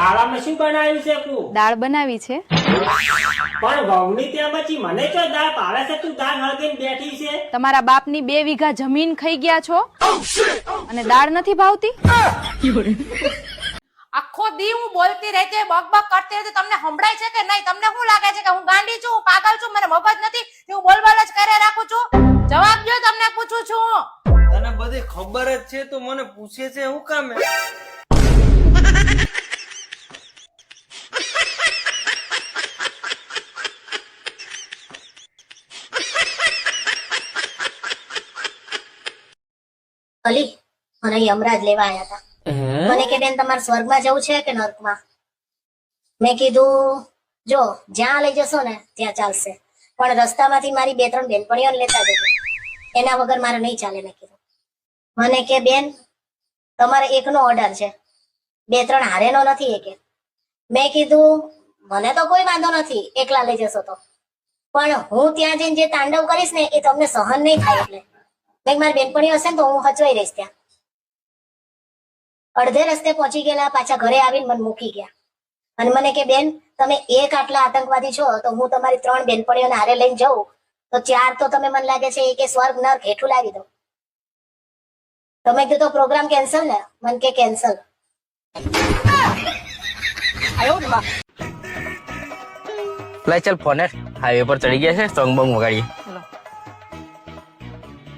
દાળમાં શું બનાવ્યું છે તું? દાળ બનાવી છે. પણ વહુની ત્યાં પછી મને તો દાળ ભાવે છે, તું દાળ હળગીને બેઠી છે. તમારા બાપની 2 વીઘા જમીન ખાઈ ગયા છો અને દાળ નથી ભાવતી? આખો દી હું બોલતી રહેતી હોય, બક બક કરતી રહેતી, તમને સંભળાય છે કે નહીં? તમને શું લાગે છે કે હું ગાંડી છું, પાગલ છું, મને મગજ નથી, હું બોલબાલ જ કરે રાખું છું? જવાબ દો, તમને પૂછું છું. તને બધી ખબર જ છે તો મને પૂછે છે હું કામે? અલી મને યમરાજ લેવા આવ્યા હતા. મને કે બેન તમારે સ્વર્ગમાં જવું છે કે નર્કમાં? મેં કીધું જો જ્યાં લઈ જશો ને ત્યાં ચાલશે, પણ રસ્તામાંથી મારી 2-3 બેનપણીઓને લેતા જજો, એના વગર મારે નહીં ચાલે. મેં કીધું. મને કે બેન તમારે એકનો ઓર્ડર છે, 2-3 હારેનો નથી એકે. મેં કીધું મને તો કોઈ વાંધો નથી એકલા લઈ જશો તો, પણ હું ત્યાં જઈને જે તાંડવ કરીશ ને એ તમને સહન નહીં થાય. એટલે મેં મારી બેનપણીઓ હશે ને તો હું હચવાઈ રહીશ ત્યાં. અડધે રસ્તે પહોંચી ગયેલા, પાછા ઘરે આવીને મને મૂકી ગયા અને મને કે બેન તમે એક આટલા આતંકવાદી છો તો હું તમારી 3 બેનપણીઓને હારે લઈને જાઉં તો 4 તો તમે મને લાગે છે કે સ્વર્ગ નર્ક હેઠું લાવી દો. તમે કીધું તો પ્રોગ્રામ કેન્સલ ને? મને કે કેન્સલ. લે ચાલ ફોન હાઈવે પર ચડી ગયા છે, સોંગ બોંગ વગાડીએ.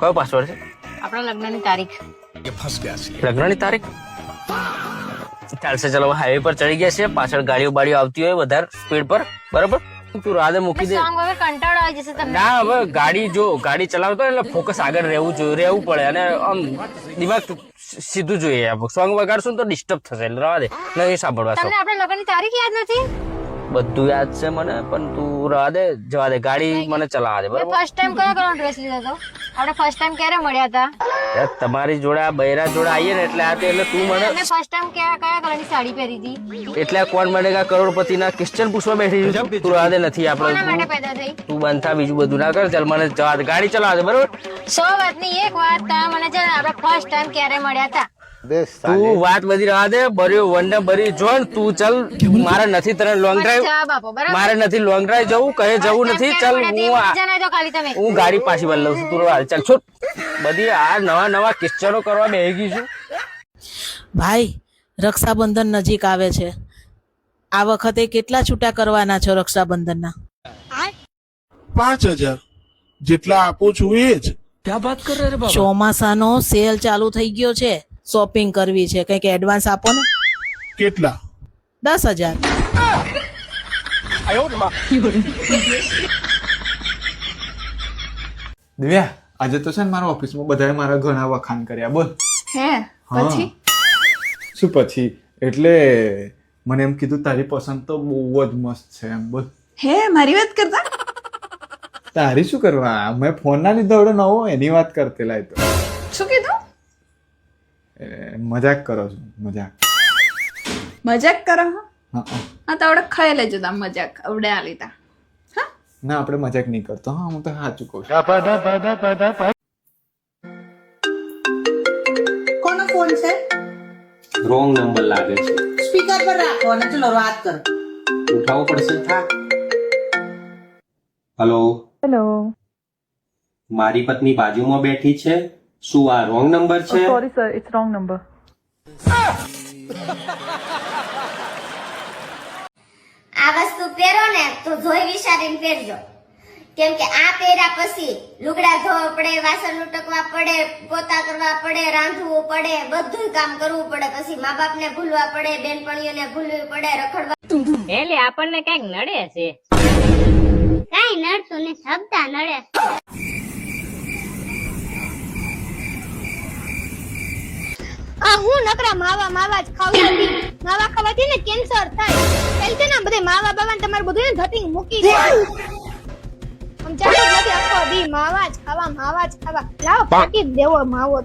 કયો પાસવર્ડ છે? આપણા લગ્નની તારીખ. લગ્નની તારીખ ચાલશે. ચલો હાઈવે પર ચડી ગયા છે, પાછળ ગાડીઓ બાડીઓ આવતી હોય વધારે સ્પીડ પર, બરાબર? તું રાધે મૂકી દે. સોંગ વગર કંટાળો આવી જશે તમને. ના હવે ગાડી ચલાવતો હોય એટલે ફોકસ આગળ રહેવું પડે અને આમ દિમાગ સીધું જોઈએ. સોંગ વગાડશું ને તો ડિસ્ટર્બ થશે એટલે રવા દે, નહીં સાંભળવા. તમને આપણા લગ્નની તારીખ યાદ નથી? બધું યાદ છે મને, પણ તું રવા દે, જવા દે, ગાડી મને ચલાવવા દે, બરાબર? ફર્સ્ટ ટાઈમ કયો કલરનો ડ્રેસ લીધો હતો? આપણે ફર્સ્ટ ટાઈમ ક્યારે મળ્યા હતા? તમારી જોડે આ બૈરા જોડે આવીએ ને એટલે એટલે તું મને તમે ફર્સ્ટ ટાઈમ કયા કલરની સાડી પહેરી હતી? એટલે કોણ બનેગા કરોડપતિના ક્વેશ્ચન પૂછવા બેઠી છું. તું રવા દે, નથી કોના માટે આપણે પેદા થઈ? તું બંધ થા, બીજું બધું ના કર. ચાલ મને જવા દે, ગાડી ચલાવવા દે, બરાબર? 100 વાતની એક વાત. તમે મને છે ને આપણે ફર્સ્ટ ટાઈમ ક્યારે મળ્યા હતા? તું વાત બધી રવા દે, બર્યું વંડા બરી જોન. તું ચાલ, મારે નથી તને લોંગ ડ્રાઈવ, જવાબ આપો, બરાબર? મારે નથી લોંગ ડ્રાઈવ જવું, કહે જવું નથી. ચાલ ખાલી તમે હું ગાડી પાછી બદલાવ છું, તું રવા દે. ચાલ છૂટ. બધી આ નવા કિસ્સાનો કરવા બેહી ગઈ છું. ભાઈ રક્ષાબંધન નજીક આવે છે, આ વખતે કેટલા છૂટા કરવાના છો રક્ષાબંધનના? 5000 જેટલા આપું છું એ જ. ચોમાસાનો સેલ ચાલુ થઈ ગયો છે, શોપિંગ કરવી છે, કંઈક એડવાન્સ આપો ને. કેટલા? 10,000. દિવ્યા આજે તો છે ને મારા ઓફિસમાં બધાએ મારા ઘણા વખાણ કર્યા. બોલ. હે પછી? શું પછી? એટલે મને એમ કીધું તારી પસંદ તો બહુ જ મસ્ત છે એમ. બોલ. હે મારી વાત કરતા? તારી શું કરવા, મેં ફોન ના લીધો હવે નવો, એની વાત કરતેલા. તો શું કીધું? મજાક કરો છો? મજાક કરો? હા હા તો આવડે ખાઈ લેજો તા મજાક આવડે આ લીધા. ના આપણે મજાક નહીં કરતો. હા હું તો સાચું કહું છું. કોનો ફોન છે? રોંગ નંબર લાગે છે, સ્પીકર પર રાખો અને ચલો વાત કરો. ઉઠાવવો પડશે. હેલો, મારી પત્ની બાજુમાં બેઠી છે, શું આ રોંગ નંબર છે? Sorry sir, it's wrong number. આ વસ્તુ પહેરો ને તો જોઈ વિચારીને પહેરજો, કેમ કે આ પહેર્યા પછી લુગડા ધોવા પડે, વાસણ ઉટકવા પડે, પોતા કરવા પડે, રાંધવું પડે, બધું કામ કરવું પડે, પછી મા બાપ ને ભૂલવા પડે, બેનપણીઓને ભૂલવી પડે, રખડવા. એટલે આપણને કઈક નડે છે? કઈ નડતું ને શબ્દા નડે. આ હું નકરા માવા જ ખાવું નથી. માવા ખાવાથી ને કેન્સર થાય. પેલતે ને બધે માવા બાવા તમારે બધું ને ધતિંગ મૂકી દે. આમ ચાલુ નથી આખો દી માવા જ ખાવા. લાવો પાકી દેવો માવો.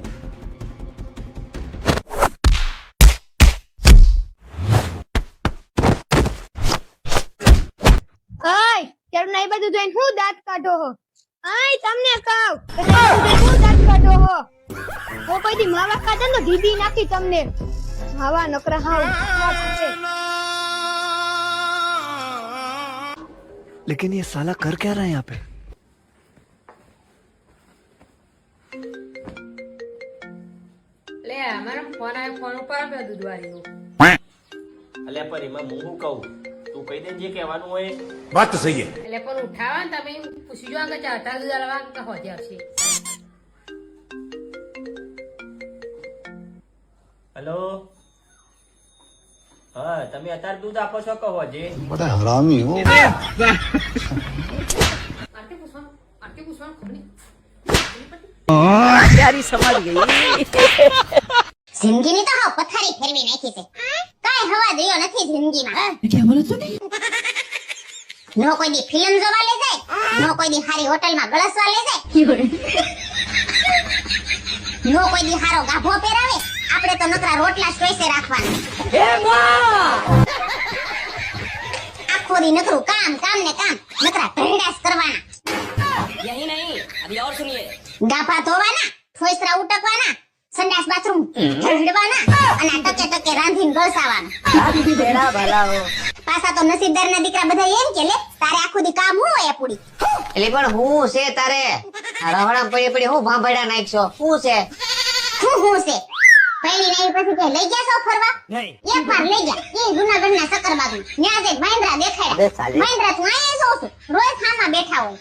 આય કેર નહીં બધું જોઈને હું દાંત કાઢો હો? આય તમને કહું હું દાંત કાઢો હો? ઓ કોઈ દી માવા ખાધા ને દીદી નાખી તમને. માવા નકરા હાવ. लेकिन ये साला कर क्या रहा है यहाँ पे? લે અમારો ફોન આવ્યો, ફોન ઉપર આપ્યો દૂધવાળીનો. અલ્યા પણ એમાં હું શું કહું, તું કહી દે જે કહેવાનું હોય. बात तो सही है. એટલે પણ ઉઠાવો ને તમે પૂછી જો કે ચાટા દૂધ આલવા કે હોજે આવશે. હેલો, હા તમે અત્યારે દૂધ આપો છો કહો જે. बड़ा हरामी हो. આરતી પૂછવાનું ખબર નહીં. જિંદગીની તો હાવ પથારી ફેરવી નાખી છે. કાંઈ હવા દયો નથી જિંદગીમાં. નો કોઈ દી ફિલ્મ જોવા લઈ જાય, નો કોઈ દી હારી હોટલમાં ગળસવા લઈ જાય, નો કોઈ દી હારો ગાભો પહેરાવે. આપણે તો નકરા રોટલા જ ચોઈસે રાખવાના. આખો દી નકરું કામ કામ ને કામ, નકરા ઢંડાસ કરવાના. ગાભા ધોવાના, ફોઈસરા ઉટકવાના, સંડાસ બાથરૂમ ઢંડવાના અને આ ટકે ટકે રાંધીને ગળસાવાના. પાછા તો નસીબદારના દીકરા બધા એમ કે લે તારે આખું દી કામ હું હોય પૂડી. એટલે પણ હું છે તારે રવડા પડી હું ભાંભડા નાખશો હું છે હું છે પહેલી નહીં પછી કે લઈ ગયા છો ફરવા? એક વાર લઈ ગયા, એ જૂનાગઢના સકરબાગુ. ન્યા જઈ મહેન્દ્રા દેખાડ્યા. મહેન્દ્રા તું અહીંયા છો છું, રોજ ખામાં બેઠા હોય.